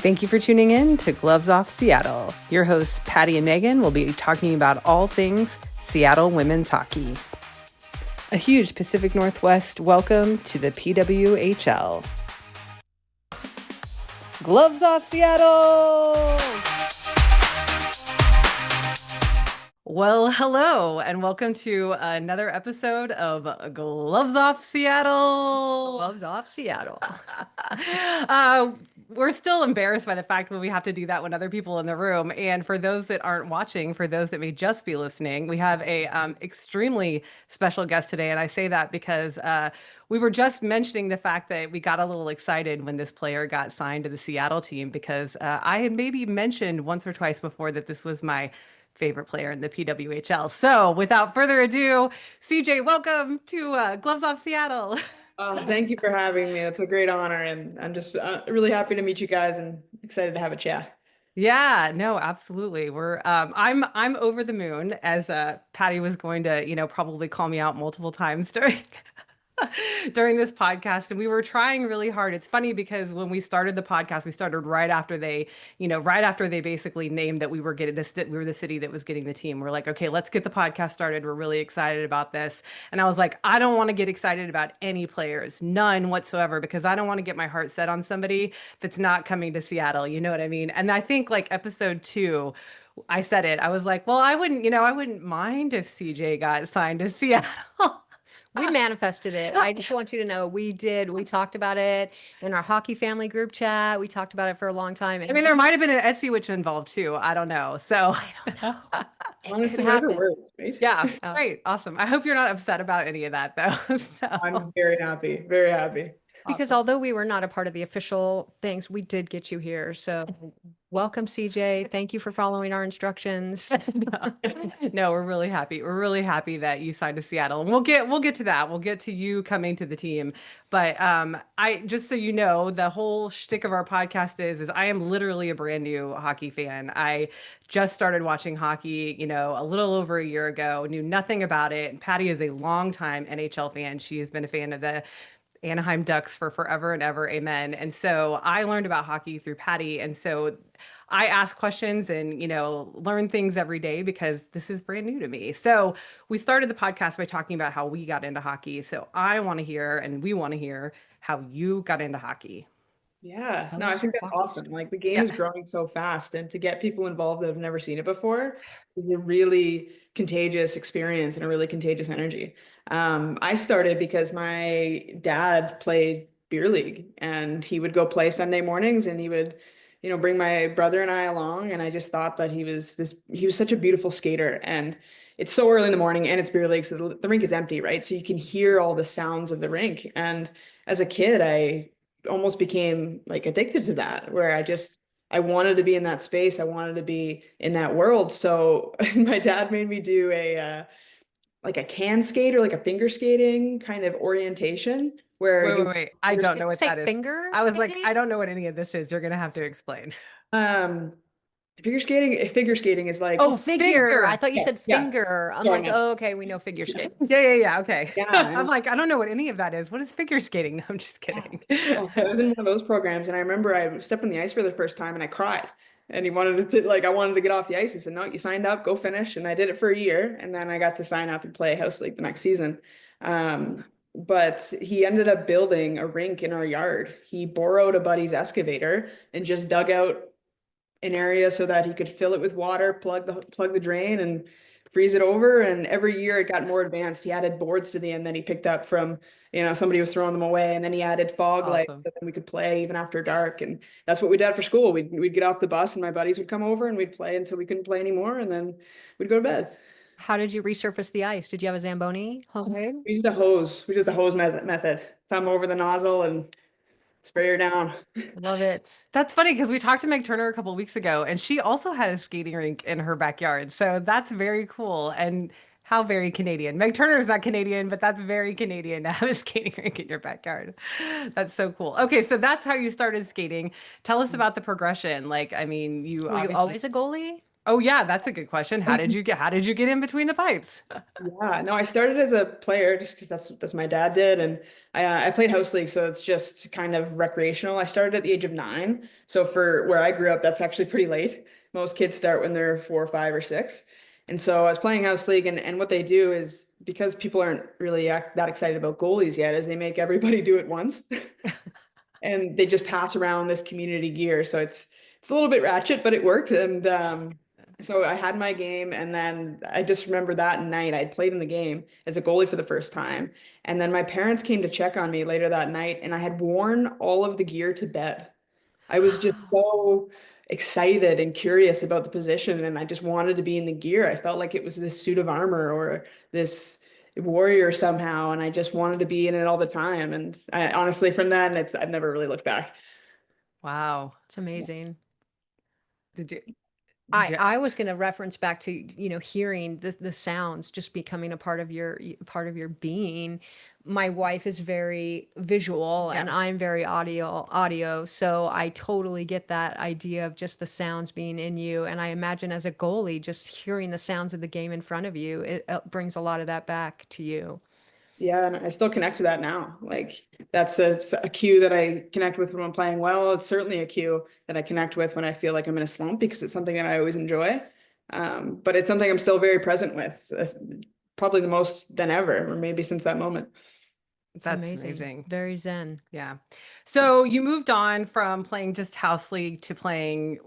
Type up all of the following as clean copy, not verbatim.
Thank you for tuning in to Gloves Off Seattle. Your hosts, Patti and Meagan, will be talking about all things Seattle women's hockey. A huge Pacific Northwest welcome to the PWHL. Gloves Off Seattle! Well, hello, and welcome to another episode of Gloves Off Seattle. Gloves Off Seattle. We're still embarrassed by the fact when we have to do that when other people in the room. And for those that aren't watching, for those that may just be listening, we have a extremely special guest today. And I say that because we were just mentioning the fact that we got a little excited when this player got signed to the Seattle team because I had maybe mentioned once or twice before that this was my favorite player in the PWHL. So without further ado, CJ, welcome to Gloves Off Seattle. Thank you for having me. It's a great honor, and I'm just really happy to meet you guys and excited to have a chat. Yeah, no, absolutely. I'm over the moon as Patti was going to, probably call me out multiple times during this podcast, and we were trying really hard. It's funny because when we started the podcast, we started right after they basically named that we were getting this, that we were the city that was getting the team. We're like, okay, let's get the podcast started. We're really excited about this. And I was like, I don't want to get excited about any players, none whatsoever, because I don't want to get my heart set on somebody that's not coming to Seattle. You know what I mean? And I think like episode 2, I said it. I was like, well, I wouldn't mind if CJ got signed to Seattle. We manifested it. I just want you to know we did. We talked about it in our hockey family group chat. We talked about it for a long time. I mean, there might have been an Etsy witch involved too. I don't know. So I don't know. Honestly, whatever works, right? Yeah, great. Awesome. I hope you're not upset about any of that though. I'm very happy. Very happy. Because although we were not a part of the official things, we did get you here. So welcome, CJ. Thank you for following our instructions. No, we're really happy. We're really happy that you signed to Seattle. And we'll get to that. We'll get to you coming to the team. But I just so you know, the whole shtick of our podcast is I am literally a brand new hockey fan. I just started watching hockey, a little over a year ago, knew nothing about it. And Patti is a longtime NHL fan. She has been a fan of the Anaheim Ducks for forever and ever. Amen. And so I learned about hockey through Patti. And so I ask questions and, learn things every day because this is brand new to me. So we started the podcast by talking about how we got into hockey. So I want to hear, and we want to hear how you got into hockey. Yeah, no, I think that's awesome. Like the game is growing so fast, and to get people involved that have never seen it before is a really contagious experience and a really contagious energy. I started because my dad played beer league, and he would go play Sunday mornings, and he would, bring my brother and I along. And I just thought that he was such a beautiful skater. And it's so early in the morning, and it's beer league, so the rink is empty, right? So you can hear all the sounds of the rink. And as a kid, I almost became like addicted to that, where I wanted to be in that space. I wanted to be in that world. So my dad made me do like a can skate or like a finger skating kind of orientation where wait. I don't know what that is. Finger? I was like, I don't know what any of this is. You're gonna have to explain. Figure skating is like figure. I thought you said finger. I'm like, oh, okay, we know figure skating. Yeah. Okay. Yeah, I'm like, I don't know what any of that is. What is figure skating? No, I'm just kidding. I was in one of those programs, and I remember I stepped on the ice for the first time and I cried. And he wanted to I wanted to get off the ice. He said, no, you signed up, go finish. And I did it for a year, and then I got to sign up and play house league the next season. But he ended up building a rink in our yard. He borrowed a buddy's excavator and just dug out an area so that he could fill it with water, plug the drain, and freeze it over. And every year it got more advanced. He added boards to the end that he picked up from, somebody was throwing them away. And then he added fog lights so that we could play even after dark. And that's what we did for school. We'd get off the bus, and my buddies would come over, and we'd play until we couldn't play anymore. And then we'd go to bed. How did you resurface the ice? Did you have a Zamboni homemade? We used a hose. We used the hose method. Thumb over the nozzle and spray her down. Love it. That's funny because we talked to Meg Turner a couple of weeks ago, and she also had a skating rink in her backyard. So that's very cool. And how very Canadian. Meg Turner is not Canadian, but that's very Canadian to have a skating rink in your backyard. That's so cool. Okay, so that's how you started skating. Tell us about the progression. Like, I mean, Were you always a goalie? Oh yeah, that's a good question. How did you get in between the pipes? Yeah, no, I started as a player just because that's my dad did, and I played house league, so it's just kind of recreational. I started at the age of 9, so for where I grew up, that's actually pretty late. Most kids start when they're 4, 5, or 6, and so I was playing house league, and what they do is because people aren't really that excited about goalies yet, is they make everybody do it once, and they just pass around this community gear. So it's a little bit ratchet, but it worked. And so I had my game, and then I just remember that night I'd played in the game as a goalie for the first time. And then my parents came to check on me later that night, and I had worn all of the gear to bed. I was just so excited and curious about the position, and I just wanted to be in the gear. I felt like it was this suit of armor or this warrior somehow, and I just wanted to be in it all the time. And I honestly, from then, I've never really looked back. Wow. It's amazing. Did you, did I you, I was going to reference back to, hearing the sounds just becoming a part of your being. My wife is very visual yeah. and I'm very audio, so I totally get that idea of just the sounds being in you. And I imagine as a goalie, just hearing the sounds of the game in front of you, it brings a lot of that back to you. Yeah, and I still connect to that now. Like it's a cue that I connect with when I'm playing well. It's certainly a cue that I connect with when I feel like I'm in a slump because it's something that I always enjoy. But it's something I'm still very present with, probably the most than ever, or maybe since that moment. It's That's amazing. amazing. Very zen. Yeah. So you moved on from playing just house league to playing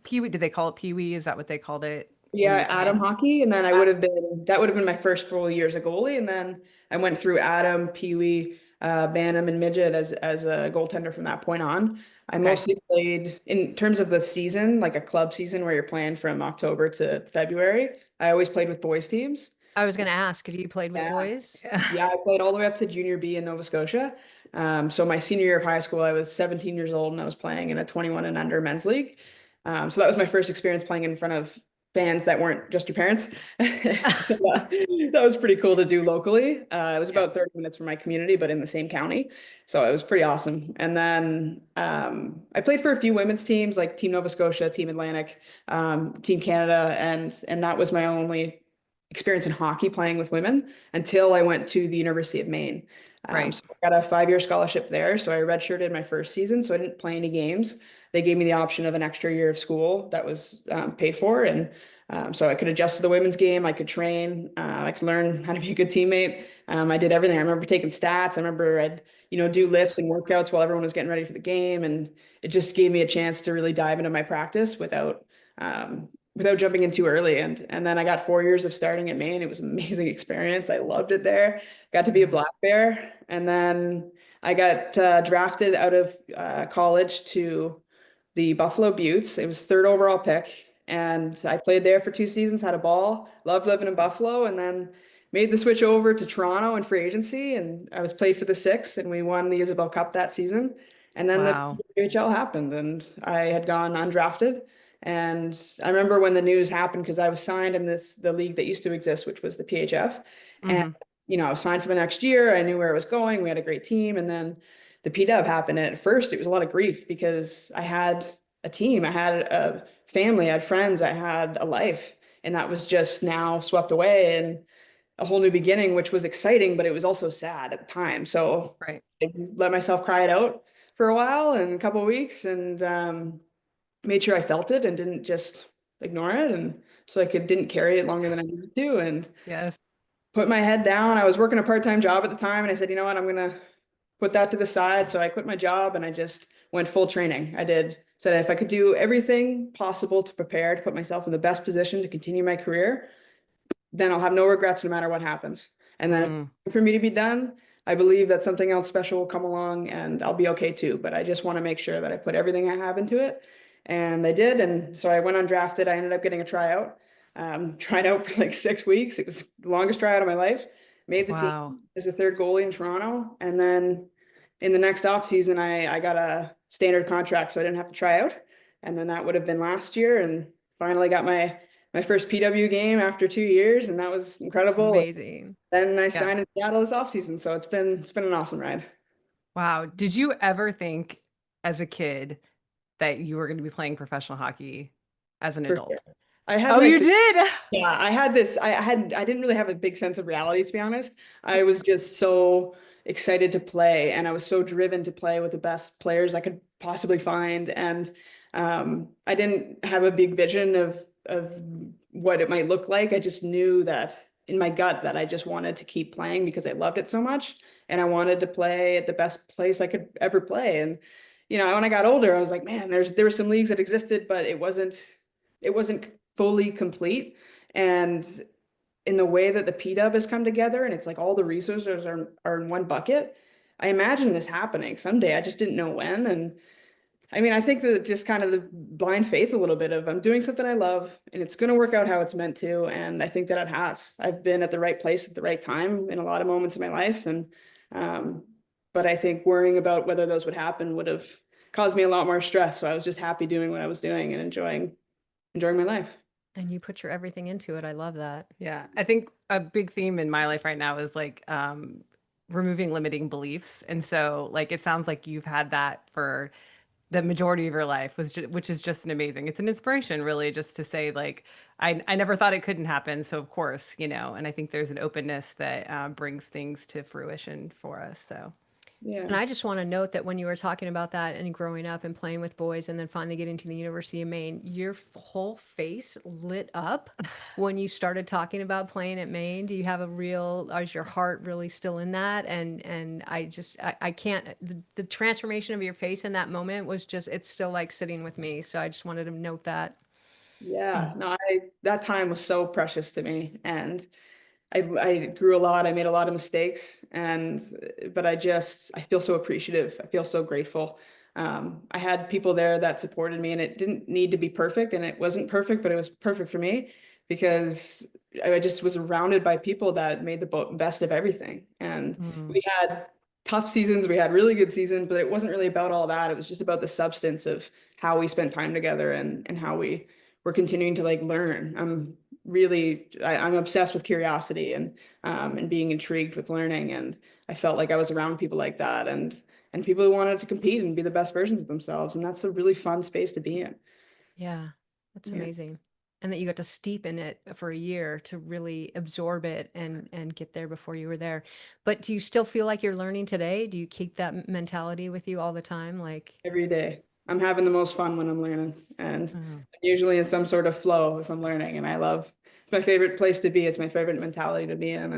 Pee Wee. Did they call it Pee Wee? Is that what they called it when you Yeah, were Adam playing? hockey, and then that would have been my first full year as a goalie, and then I went through Adam, Pee Wee, Bantam, and Midget as a goaltender from that point on. I Okay. mostly played in terms of the season, like a club season where you're playing from October to February. I always played with boys teams. I was going to ask, have you played with Yeah, boys? Yeah. yeah, I played all the way up to junior B in Nova Scotia. So my senior year of high school, I was 17 years old and I was playing in a 21 and under men's league. So that was my first experience playing in front of fans that weren't just your parents. So that was pretty cool to do locally. It was Yeah. about 30 minutes from my community, but in the same county. So it was pretty awesome. And then I played for a few women's teams like Team Nova Scotia, Team Atlantic, Team Canada, and that was my only experience in hockey playing with women until I went to the University of Maine. Right. So I got a 5-year scholarship there. So I redshirted my first season, so I didn't play any games. They gave me the option of an extra year of school that was paid for, and so I could adjust to the women's game. I could train. I could learn how to be a good teammate. I did everything. I remember taking stats. I remember I'd do lifts and workouts while everyone was getting ready for the game, and it just gave me a chance to really dive into my practice without jumping in too early. And then I got 4 years of starting at Maine. It was an amazing experience. I loved it there. Got to be a Yeah. black bear, and then I got drafted out of college to the Buffalo Buttes. It was third overall pick, and I played there for 2 seasons. Had a ball. Loved living in Buffalo, and then made the switch over to Toronto in free agency. And I was played for the Six, and we won the Isabel Cup that season. And then the Wow. PWHL happened, and I had gone undrafted. And I remember when the news happened because I was signed in the league that used to exist, which was the PHF. And Hmm. I was signed for the next year. I knew where it was going. We had a great team. And then the PW happened. And at first, it was a lot of grief because I had a team, I had a family, I had friends, I had a life. And that was just now swept away and a whole new beginning, which was exciting, but it was also sad at the time. So Right. I let myself cry it out for a while and a couple of weeks, and made sure I felt it and didn't just ignore it. And so didn't carry it longer than I needed to, and Yes. put my head down. I was working a part-time job at the time, and I said, you know what, I'm gonna put that to the side. So I quit my job and I just went full training. Said if I could do everything possible to prepare to put myself in the best position to continue my career, then I'll have no regrets no matter what happens. And then Mm. if for me to be done, I believe that something else special will come along and I'll be okay too. But I just want to make sure that I put everything I have into it. And I did. And so I went undrafted. I ended up getting a tryout. Tried out for like 6 weeks. It was the longest tryout of my life. Made the team Wow. as the third goalie in Toronto. And then in the next off season, I got a standard contract, so I didn't have to try out. And then that would have been last year. And finally got my first PW game after 2 years, and that was It's incredible. amazing. Then I Yeah. signed in Seattle this offseason, so it's been an awesome ride. Wow. Did you ever think as a kid that you were going to be playing professional hockey as an For sure. adult? I had Oh, like you did? yeah, I didn't really have a big sense of reality, to be honest. I was just so excited to play, and I was so driven to play with the best players I could possibly find. And I didn't have a big vision of what it might look like. I just knew that in my gut that I just wanted to keep playing because I loved it so much, and I wanted to play at the best place I could ever play. And when I got older, I was like, man, there were some leagues that existed, but it wasn't fully complete. And in the way that the PW has come together and it's like all the resources are in one bucket, I imagine this happening someday. I just didn't know when. And I mean, I think that just kind of the blind faith a little bit of I'm doing something I love and it's going to work out how it's meant to. And I think that it has. I've been at the right place at the right time in a lot of moments in my life. Um, but I think worrying about whether those would happen would have caused me a lot more stress. So I was just happy doing what I was doing and enjoying my life. And you put your everything into it. I love that. Yeah, I think a big theme in my life right now is like removing limiting beliefs. And so like it sounds like you've had that for the majority of your life, which is just an amazing. It's an inspiration really just to say like I never thought it couldn't happen. So of course, and I think there's an openness that brings things to fruition for us. So And Yeah. I just want to note that when you were talking about that and growing up and playing with boys and then finally getting to the University of Maine, your whole face lit up when you started talking about playing at Maine. Do you have is your heart really still in that? And I can't, the transformation of your face in that moment was just, it's still like sitting with me. So I just wanted to note that. Yeah. No, that time was so precious to me. And I grew a lot. I made a lot of mistakes, but I feel so appreciative. I feel so grateful. I had people there that supported me, and it didn't need to be perfect, and it wasn't perfect, but it was perfect for me because I just was surrounded by people that made the best of everything. And mm, we had tough seasons, we had really good seasons, but it wasn't really about all that. It was just about the substance of how we spent time together and how we were continuing to like learn. I'm obsessed with curiosity and being intrigued with learning. And I felt like I was around people like that and people who wanted to compete and be the best versions of themselves. And that's a really fun space to be in. Yeah, that's Yeah. amazing. And that you got to steep in it for a year to really absorb it and get there before you were there. But do you still feel like you're learning today? Do you keep that mentality with you all the time? Like, Every day. I'm having the most fun when I'm learning, and mm. I'm usually in some sort of flow if I'm learning. And it's my favorite place to be. It's my favorite mentality to be in.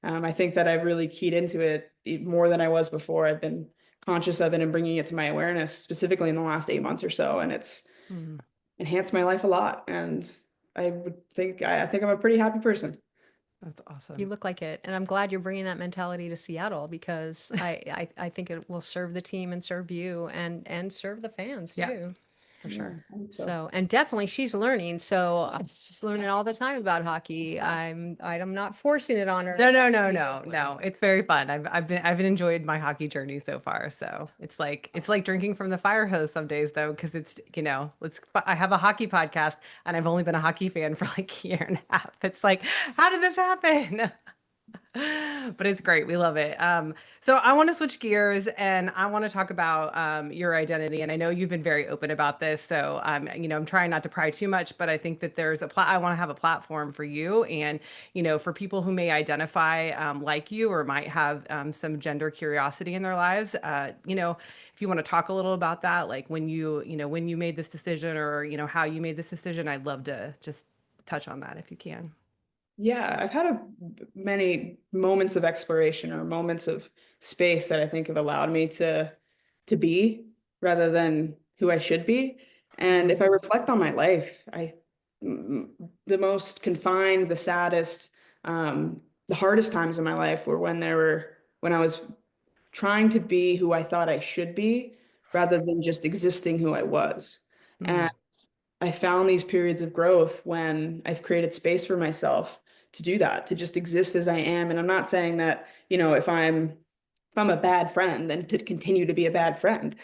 And I think that I've really keyed into it more than I was before. I've been conscious of it and bringing it to my awareness, specifically in the last 8 months or so. And it's Mm. enhanced my life a lot. And I think I'm a pretty happy person. That's you awesome. look like it. And I'm glad you're bringing that mentality to Seattle because I think it will serve the team and serve you and serve the fans Yeah, too. for Yeah, sure. I think so. So, and definitely she's learning. So she's learning all the time about hockey. I'm not forcing it on her. No, no, no, She is no, learning. no. It's very fun. I've been enjoyed my hockey journey so far. So it's like drinking from the fire hose some days though, because I have a hockey podcast and I've only been a hockey fan for like a year and a half. It's like, how did this happen? But it's great. We love it. So I want to switch gears and I want to talk about your identity. And I know you've been very open about this. So I'm trying not to pry too much, but I think that I want to have a platform for you and, for people who may identify like you or might have some gender curiosity in their lives. If you want to talk a little about that, like when you made this decision or, how you made this decision, I'd love to just touch on that if you can. Yeah, I've had many moments of exploration or moments of space that I think have allowed me to be rather than who I should be. And if I reflect on my life, the most confined, the saddest, the hardest times in my life were when I was trying to be who I thought I should be rather than just existing who I was. And Mm, I found these periods of growth when I've created space for myself to do that, to just exist as I am. And I'm not saying that, if I'm a bad friend, then to continue to be a bad friend.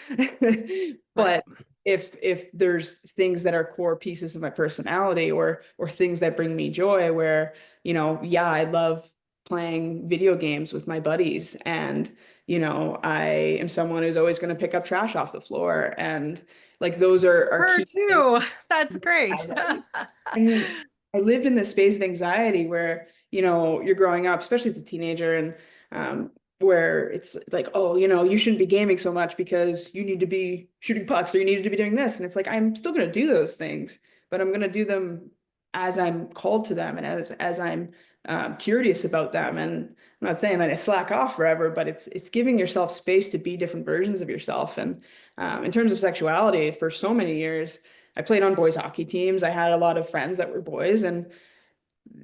right. But if there's things that are core pieces of my personality or things that bring me joy where, yeah, I love playing video games with my buddies and I am someone who's always going to pick up trash off the floor. And like those are Her key things. too. That's I great. like. And I lived in this space of anxiety where, you're growing up, especially as a teenager, and where it's like, oh, you shouldn't be gaming so much because you need to be shooting pucks or you need to be doing this. And it's like, I'm still going to do those things, but I'm going to do them as I'm called to them and as I'm curious about them. And I'm not saying that I slack off forever, but it's giving yourself space to be different versions of yourself. And in terms of sexuality, for so many years, I played on boys hockey teams. I had a lot of friends that were boys, and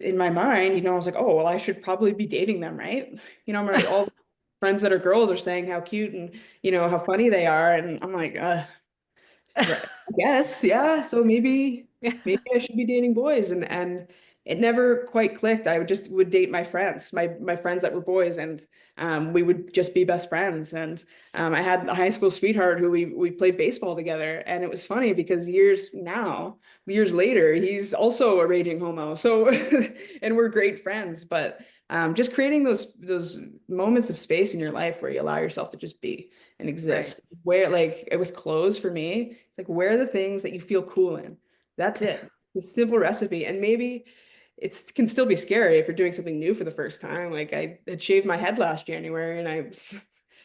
in my mind, I was like, oh, well, I should probably be dating them, right? All the friends that are girls are saying how cute and how funny they are, and I'm like, right, I guess, yeah. So maybe I should be dating boys, and it never quite clicked. I would date my friends, my friends that were boys, and we would just be best friends. And I had a high school sweetheart who we played baseball together, and it was funny because years later, he's also a raging homo. So, and we're great friends, but just creating those moments of space in your life where you allow yourself to just be and Right. exist. Where like with clothes for me, it's like wear the things that you feel cool in. That's it. It's a simple recipe. And maybe it can still be scary if you're doing something new for the first time. Like I had shaved my head last January and I was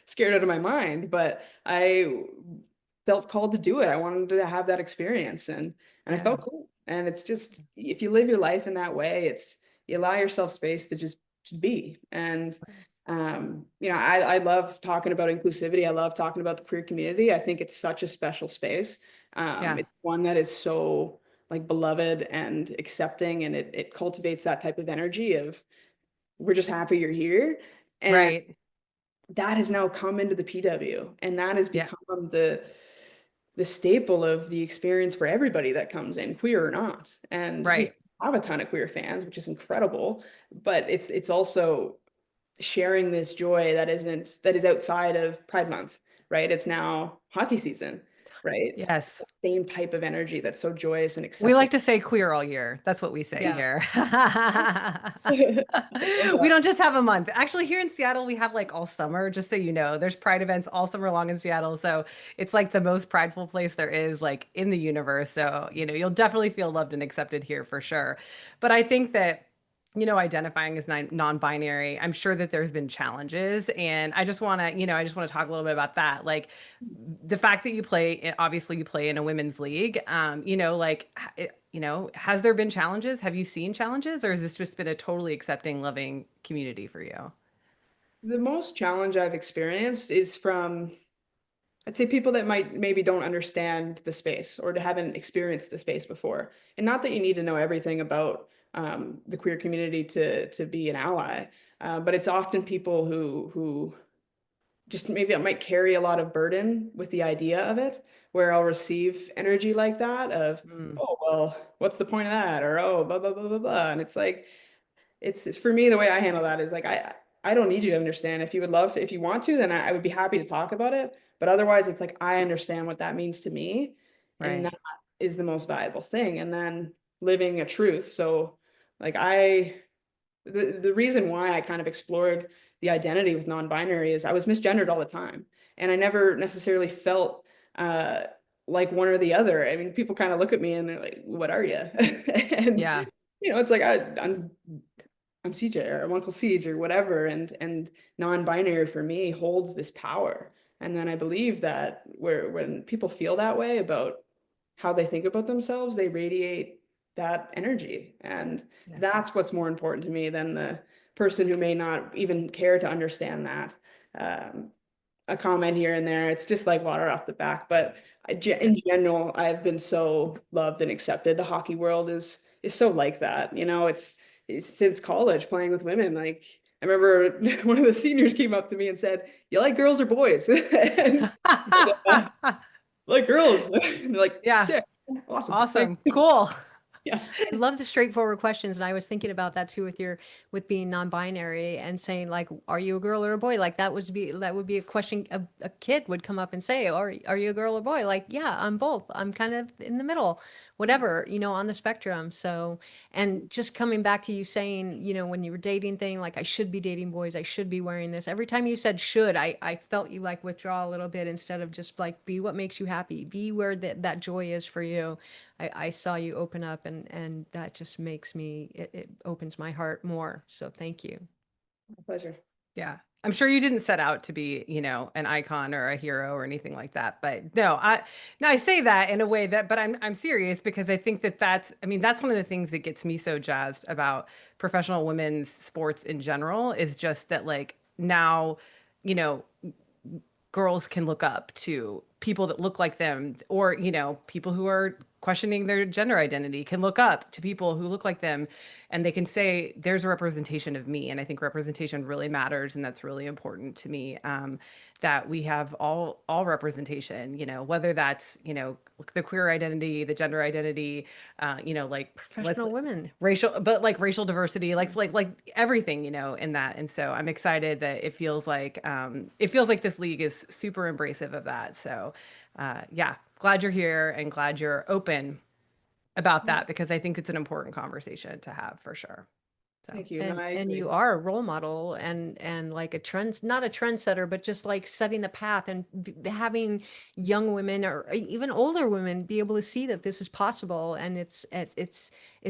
scared out of my mind, but I felt called to do it. I wanted to have that experience and I Yeah. felt cool. And it's just if you live your life in that way, it's you allow yourself space to just be. And I love talking about inclusivity. I love talking about the queer community. I think it's such a special space. Yeah. It's one that is so like beloved and accepting, and it cultivates that type of energy of we're just happy you're here. And Right. that has now come into the PW, and that has Yeah. become the staple of the experience for everybody that comes in, queer or not. And we Right. have a ton of queer fans, which is incredible, but it's also sharing this joy that is outside of Pride Month, right? It's now hockey season, right? Yes. Same type of energy that's so joyous and We accepting. like to say queer all year. That's what we say Yeah. here. I love We that. don't just have a month. Actually, here in Seattle, we have like all summer, just so you know. There's Pride events all summer long in Seattle. So it's like the most prideful place there is, like in the universe. So, you'll definitely feel loved and accepted here for sure. But I think that, identifying as non-binary, I'm sure that there's been challenges. And I just want to talk a little bit about that. Like the fact that obviously you play in a women's league, has there been challenges? Have you seen challenges, or has this just been a totally accepting, loving community for you? The most challenge I've experienced is from, I'd say, people that might maybe don't understand the space or haven't experienced the space before. And not that you need to know everything about the queer community to be an ally, but it's often people who just maybe it might carry a lot of burden with the idea of it, where I'll receive energy like that of, Mm, oh, well, what's the point of that? Or, oh, blah, blah, blah, blah, blah. And it's like, it's for me, the way I handle that is like, I don't need you to understand. If you want to, then I would be happy to talk about it. But otherwise, it's like, I understand what that means to me. And right. that is the most valuable thing. And then living a truth. So like the reason why I kind of explored the identity with non-binary is I was misgendered all the time, and I never necessarily felt uh, like one or the other. I mean, people kind of look at me and they're like, "What are you?" And Yeah. it's like I'm CJ or I'm Uncle Siege or whatever, and non-binary for me holds this power. And then I believe that when people feel that way about how they think about themselves, they radiate that energy. And Yeah. that's what's more important to me than the person who may not even care to understand that. Um, a comment here and there, it's just like water off the back. But Yeah. in general, I've been so loved and accepted. The hockey world is so like that. It's since college playing with women. Like I remember one of the seniors came up to me and said, "You like girls or boys?" And I said, like girls. And they're like, Yeah. sick. Awesome. Thank Awesome. you. Cool. Yeah. I love the straightforward questions, and I was thinking about that too with being non-binary and saying like, "Are you a girl or a boy?" Like that would be a question a kid would come up and say, "Are you a girl or boy?" Like, yeah, I'm both. I'm kind of in the middle, whatever, on the spectrum. So, and just coming back to you saying, when you were dating thing, like I should be dating boys, I should be wearing this. Every time you said should, I felt you like withdraw a little bit instead of just like be what makes you happy, be where that joy is for you. I saw you open up and that just makes it opens my heart more. So thank you. My pleasure. Yeah. I'm sure you didn't set out to be, an icon or a hero or anything like that. But no, I say that in a way that, but I'm serious because I think that's one of the things that gets me so jazzed about professional women's sports in general is just that like now, you know, girls can look up to people that look like them or people who are questioning their gender identity can look up to people who look like them and they can say there's a representation of me. And I think representation really matters and that's really important to me, that we have all representation, whether that's the queer identity, the gender identity, like let's Professional women. racial, but like racial diversity, like everything, in that. And so I'm excited that it feels like this league is super embracive of that. So yeah, glad you're here and glad you're open about that because I think it's an important conversation to have for sure. So Thank you. No, And I and agree. you are a role model and like not a trendsetter, but just like setting the path and having young women or even older women be able to see that this is possible and it's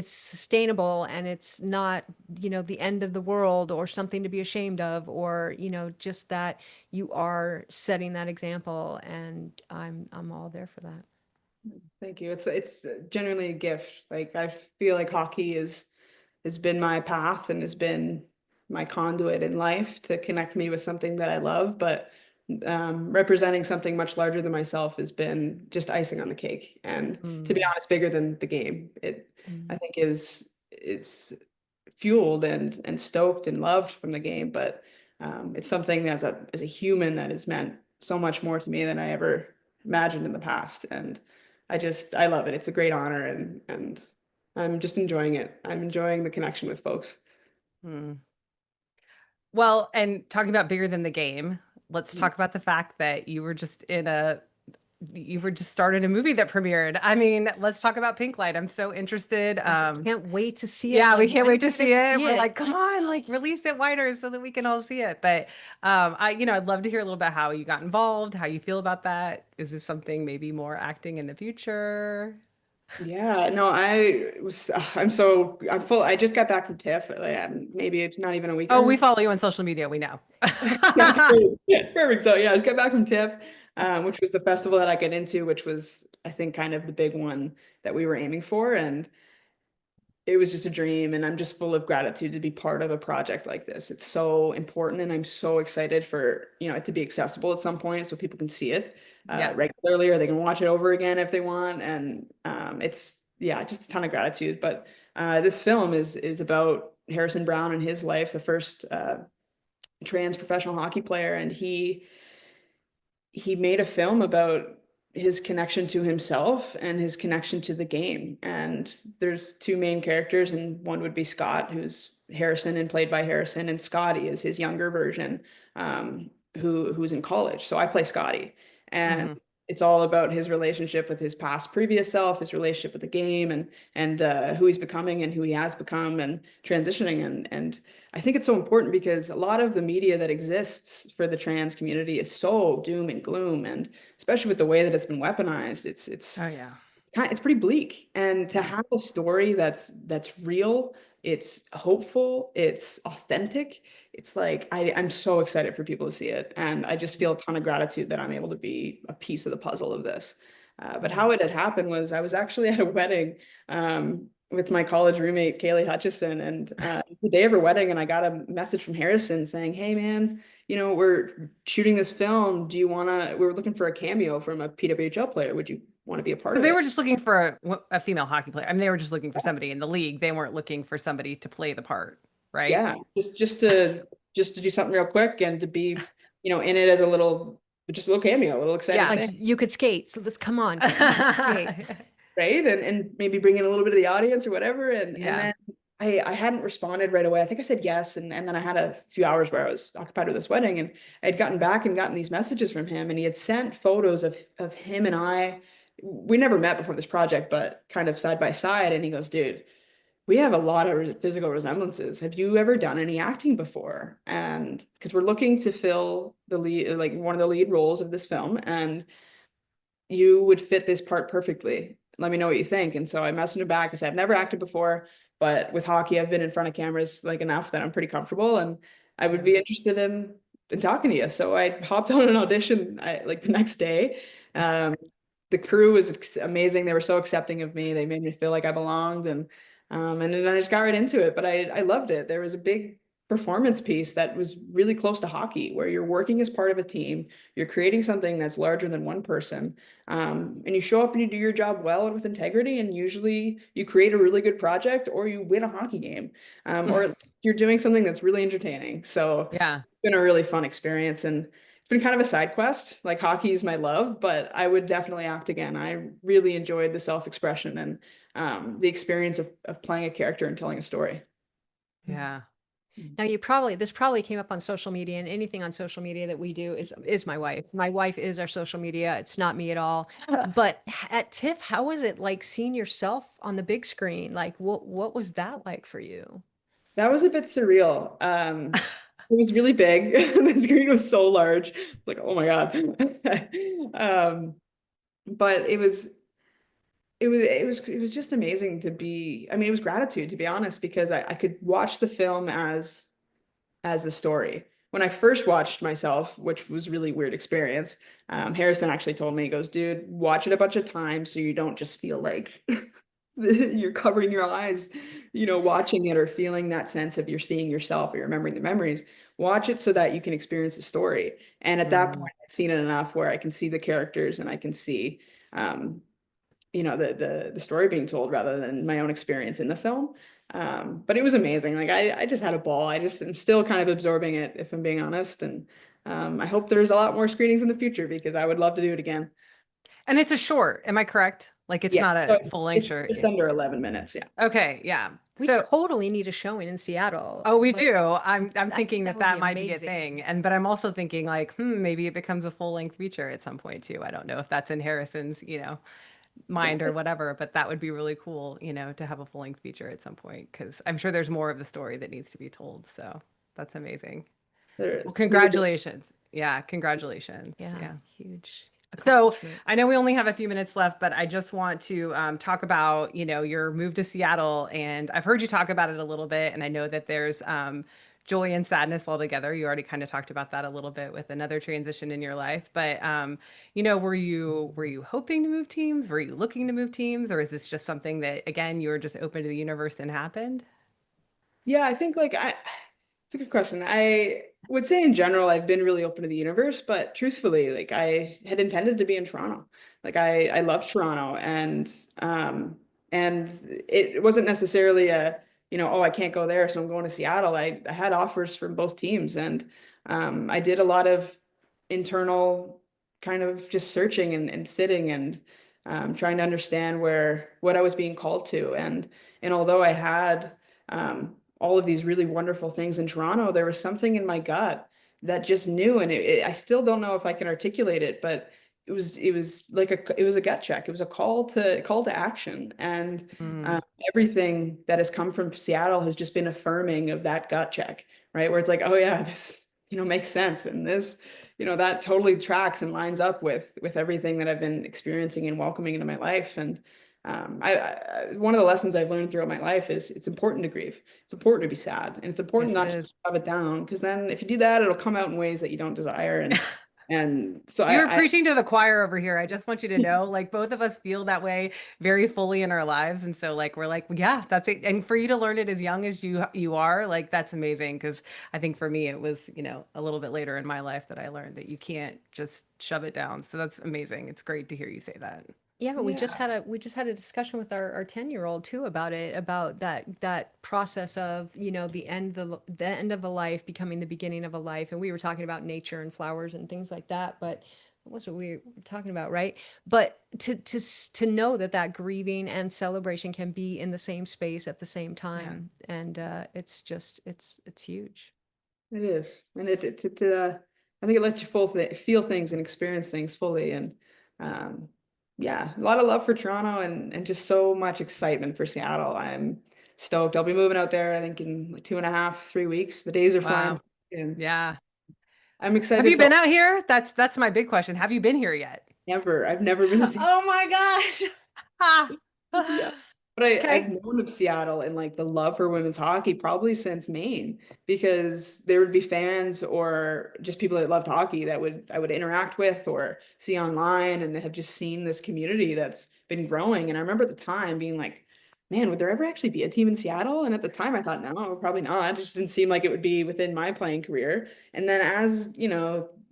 sustainable and it's not, the end of the world or something to be ashamed of or, just that you are setting that example and I'm all there for that. Thank you. It's genuinely a gift. Like I feel like hockey has been my path and has been my conduit in life to connect me with something that I love. But representing something much larger than myself has been just icing on the cake. And to be mm, honest, bigger than the game. It I Mm. think is fueled and stoked and loved from the game. But it's something as a human that has meant so much more to me than I ever imagined in the past. And I love it. It's a great honor and I'm just enjoying it. I'm enjoying the connection with folks. mm. Well, and talking about bigger than the game, let's talk about the fact that you were just starred in a movie that premiered. I mean, let's talk about Pink Light. I'm so interested. I can't wait to see it. Yeah, we Like, can't when are wait to we gonna see it. see We're it? like, come on, like release it wider so that we can all see it. But I'd love to hear a little bit how you got involved, how you feel about that. Is this something maybe more acting in the future? Yeah, no, I'm full. I just got back from TIFF. Like, maybe it's not even a week Oh, we or follow you on social media, we know. yeah, great. Yeah, perfect. So yeah, I just got back from TIFF, which was the festival that I got into, which was I think kind of the big one that we were aiming for, and it was just a dream. And I'm just full of gratitude to be part of a project like this. It's so important, and I'm so excited for it to be accessible at some point so people can see it Yeah. regularly, or they can watch it over again if they want. And it's yeah, just a ton of gratitude. But this film is about Harrison Brown and his life, the first trans professional hockey player, and he made a film about his connection to himself and his connection to the game. And there's two main characters, and one would be Scott, who's Harrison and played by Harrison, and Scotty is his younger version, who's in college. So I play Scotty, and Hmm. it's all about his relationship with his past previous self, his relationship with the game, and who he's becoming and who he has become, and transitioning. And I think it's so important because a lot of the media that exists for the trans community is so doom and gloom, and especially with the way that it's been weaponized, Oh yeah. it's pretty bleak. And to Yeah. have a story that's real, it's hopeful, it's authentic. It's like I'm so excited for people to see it, and I just feel a ton of gratitude that I'm able to be a piece of the puzzle of this. But Yeah. how it had happened was I was actually at a wedding with my college roommate Kaylee Hutchison, and the day of her wedding, and I got a message from Harrison saying, "Hey man, we're shooting this film. Do you wanna? We were looking for a cameo from a PWHL player. Would you want to be a part So of they it?" were just looking for a female hockey player. I mean, they were just looking for somebody in the league. They weren't looking for somebody to play the part, right? Yeah, just to do something real quick and to be, in it as just a little cameo, a little exciting Yeah. Like thing. you could skate. So let's come on, skate. right? And maybe bring in a little bit of the audience or whatever. And Yeah. then I hadn't responded right away. I think I said yes. And then I had a few hours where I was occupied with this wedding, and I'd gotten back and gotten these messages from him, and he had sent photos of him and I. We never met before this project, but kind of side by side. And he goes, dude, we have a lot of physical resemblances. Have you ever done any acting before? And because we're looking to fill the lead, like one of the lead roles of this film, and you would fit this part perfectly. Let me know what you think. And so I messaged him back. I said, I've never acted before, but with hockey, I've been in front of cameras like enough that I'm pretty comfortable, and I would be interested in talking to you. So I hopped on an audition like the next day. Um, the crew was amazing. They were so accepting of me. They made me feel like I belonged, and then I just got right into it. But I loved it. There was a big performance piece that was really close to hockey, where you're working as part of a team, you're creating something that's larger than one person, and you show up and you do your job well and with integrity, and usually you create a really good project or you win a hockey game, or you're doing something that's really entertaining. So Yeah. it's been a really fun experience, and it's been kind of a side quest. Like hockey is my love, but I would definitely act again. I really enjoyed the self-expression and the experience of playing a character and telling a story. Yeah. Now this probably came up on social media, and anything on social media that we do is my wife. My wife is our social media. It's not me at all. But at TIFF, how was it like seeing yourself on the big screen? Like what was that like for you? That was a bit surreal. It was really big. The screen was so large. It's like, oh my God. Um, but it was just amazing to be, I mean, it was gratitude, to be honest, because I could watch the film as the story. When I first watched myself, which was a really weird experience, Harrison actually told me, he goes, dude, watch it a bunch of times so you don't just feel like you're covering your eyes, watching it or feeling that sense of you're seeing yourself or you're remembering the memories. Watch it so that you can experience the story. And at that Mm. point, I'd seen it enough where I can see the characters and I can see, um, the story being told rather than my own experience in the film. But it was amazing. Like I just had a ball. I just am still kind of absorbing it, if I'm being honest. And I hope there's a lot more screenings in the future because I would love to do it again. And it's a short, am I correct? Like it's Yeah, not so a full length it's shirt. just under 11 minutes. Yeah. Okay, yeah. We So, totally need a showing in Seattle. oh, we Like, do. I'm I think thinking that that would be that might be a amazing. thing. But I'm also thinking like, maybe it becomes a full length feature at some point too. I don't know if that's in Harrison's, Yeah. mind or whatever, but that would be really cool, to have a full length feature at some point because I'm sure there's more of the story that needs to be told. So that's amazing. There Well, is. Really good. congratulations. Yeah, congratulations. Yeah, Yeah. huge So accomplishment. I know we only have a few minutes left, but I just want to talk about, your move to Seattle. And I've heard you talk about it a little bit, and I know that there's joy and sadness all together. You already kind of talked about that a little bit with another transition in your life. But were you hoping to move teams? Were you looking to move teams, or is this just something that again you were just open to the universe and happened? Yeah, I think it's a good question. I would say in general, I've been really open to the universe, but truthfully, like I had intended to be in Toronto. Like I love Toronto, and it wasn't necessarily oh, I can't go there, so I'm going to Seattle. I had offers from both teams, and I did a lot of internal kind of just searching and sitting and trying to understand what I was being called to. And although I had all of these really wonderful things in Toronto, there was something in my gut that just knew, and I still don't know if I can articulate it, but it was like it was a gut check. It was a call to action, and Mm, um, everything that has come from Seattle has just been affirming of that gut check, right? Where it's like, oh yeah, this makes sense, and this that totally tracks and lines up with everything that I've been experiencing and welcoming into my life. And one of the lessons I've learned throughout my life is it's important to grieve. It's important to be sad, and it's important yes, it not to is. shove it down, because then if you do that, it'll come out in ways that you don't desire. And so You're I preaching to the choir over here. I just want you to know, like, both of us feel that way very fully in our lives. And so, like, we're like, yeah, that's it. And for you to learn it as young as you are, like, that's amazing. Because I think for me, it was, a little bit later in my life that I learned that you can't just shove it down. So that's amazing. It's great to hear you say that. Yeah, but yeah, we just had a discussion with our 10-year-old too about it, about that process of, the end of a life becoming the beginning of a life. And we were talking about nature and flowers and things like that. But what's what we were talking about, right? But to know that that grieving and celebration can be in the same space at the same time, and it's just it's huge. It is, and I think it lets you feel things and experience things fully, and yeah, a lot of love for Toronto and just so much excitement for Seattle. I'm stoked. I'll be moving out there, I think in like 2.5, 3 weeks. The days are flying, Wow. and Yeah. I'm Have excited you to been out here? That's my big question. Have you been here yet? I've never been to Seattle. Oh my gosh. Ha. Yeah. But I've Okay. known of Seattle and like the love for women's hockey probably since Maine, because there would be fans or just people that loved hockey that I would interact with or see online, and they have just seen this community that's been growing. And I remember at the time being like, man, would there ever actually be a team in Seattle? And at the time I thought, no, probably not. It just didn't seem like it would be within my playing career. And then as,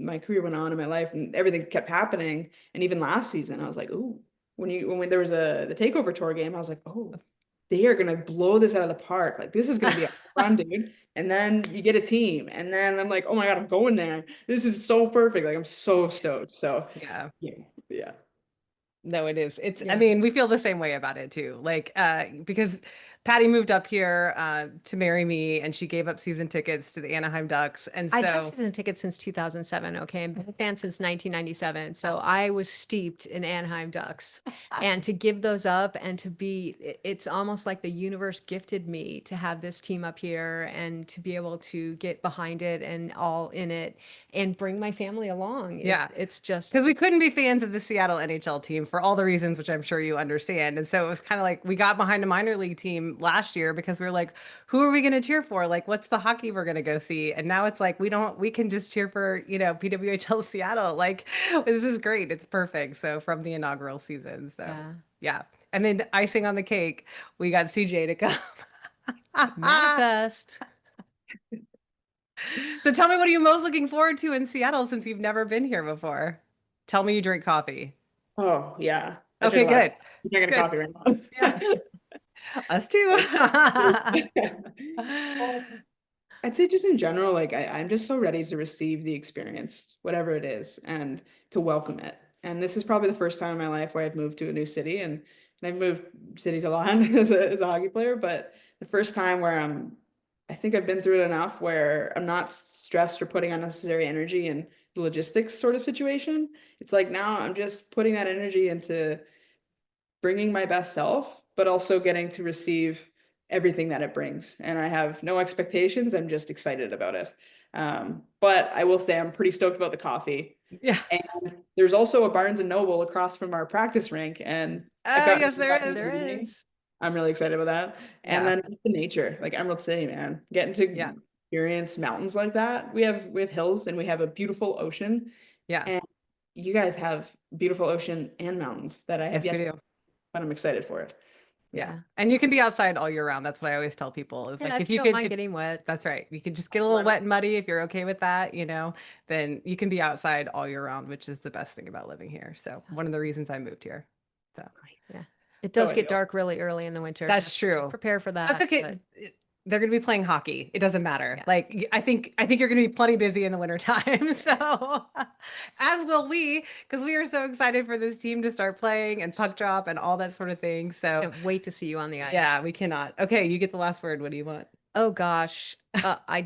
my career went on in my life and everything kept happening, and even last season, I was like, ooh, when there was the takeover tour game, I was like, oh, they are gonna blow this out of the park. Like this is gonna be a fun, dude. And then you get a team, and then I'm like, oh my God, I'm going there. This is so perfect. Like I'm so stoked. So Yeah. yeah, yeah. No, it is. I Yeah. mean, we feel the same way about it too. Like, because Patty moved up here to marry me and she gave up season tickets to the Anaheim Ducks. And I've had so, season tickets since 2007. Okay, I've been a fan since 1997. So I was steeped in Anaheim Ducks, and to give those up and to be, it's almost like the universe gifted me to have this team up here and to be able to get behind it and all in it and bring my family along. yeah. It's just, Because we couldn't be fans of the Seattle NHL team for all the reasons which I'm sure you understand. And so it was kind of like we got behind a minor league team last year because we were like, who are we going to cheer for? Like, what's the hockey we're going to go see? And now it's like we can just cheer for, PWHL Seattle. Like, this is great. It's perfect. So from the inaugural season. So yeah, yeah. And then icing on the cake, we got CJ to come. manifest. So tell me, what are you most looking forward to in Seattle since you've never been here before? Tell me you drink coffee. Oh yeah. I Okay, drink a lot. good. I'm drinking a Good. coffee right Yeah. now. Us too. Um, I'd say just in general, like I'm just so ready to receive the experience, whatever it is, and to welcome it. And this is probably the first time in my life where I've moved to a new city, and I've moved cities a lot as a hockey player, but the first time where I think I've been through it enough where I'm not stressed or putting unnecessary energy in the logistics sort of situation. It's like now I'm just putting that energy into bringing my best self, but also getting to receive everything that it brings. And I have no expectations. I'm just excited about it. But I will say I'm pretty stoked about the coffee. Yeah. And there's also a Barnes and Noble across from our practice rink, and I've gotten Yes, there that is. this There evening. is. I'm really excited about that. And Yeah. then just the nature, like Emerald City, man, getting Yeah. to experience mountains like that. We have hills and we have a beautiful ocean, Yeah. and you guys have beautiful ocean and mountains that I have Yes, we yet to, do. but I'm excited for it. Yeah. Yeah. Yeah. And you can be outside all year round. That's what I always tell people. It's Yeah, like if if you you don't could, mind if getting wet. that's right, you can just get a little wet and muddy if you're okay with that, then you can be outside all year round, which is the best thing about living here. So one of the reasons I moved here. So Yeah. It So does get ideal. dark really early in the winter. that's true. Prepare for That's that. okay. But They're going to be playing hockey. It doesn't matter. yeah. Like I think you're going to be plenty busy in the wintertime. So as will we, because we are so excited for this team to start playing and puck drop and all that sort of thing. So Can't wait to see you on the ice. yeah, we cannot. Okay, you get the last word. What do you want? Oh gosh. I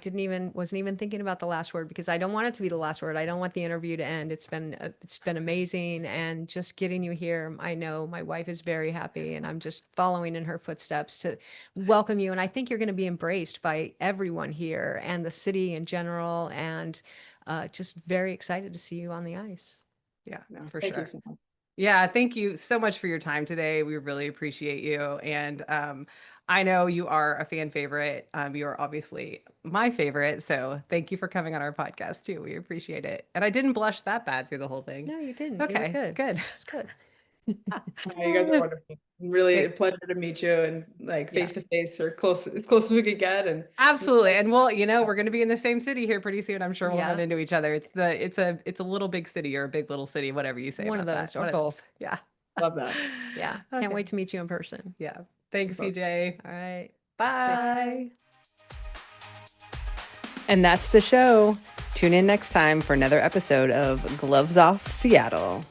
wasn't even thinking about the last word because I don't want it to be the last word. I don't want the interview to end. It's been amazing, and just getting you here. I know my wife is very happy, and I'm just following in her footsteps to welcome you. And I think you're going to be embraced by everyone here and the city in general, and just very excited to see you on the ice. Yeah, No, for thank you sure. so much. Yeah, thank you so much for your time today. We really appreciate you. And I know you are a fan favorite. You are obviously my favorite. So thank you for coming on our podcast too. We appreciate it. And I didn't blush that bad through the whole thing. No, you didn't. You were Okay, good. good. It was good. No, you guys are wonderful. Really a Thank- pleasure to meet you, and like yeah, face to face or close as close as we could get. And absolutely. And well, we're going to be in the same city here pretty soon. I'm sure we'll run Yeah. into each other. It's a little big city or a big little city, whatever you say One of about those that. or One of those. both. Yeah. love that. Yeah. Can't Okay. wait to meet you in person. Yeah. Thanks, Both. CJ. All right. Bye. And that's the show. Tune in next time for another episode of Gloves Off Seattle.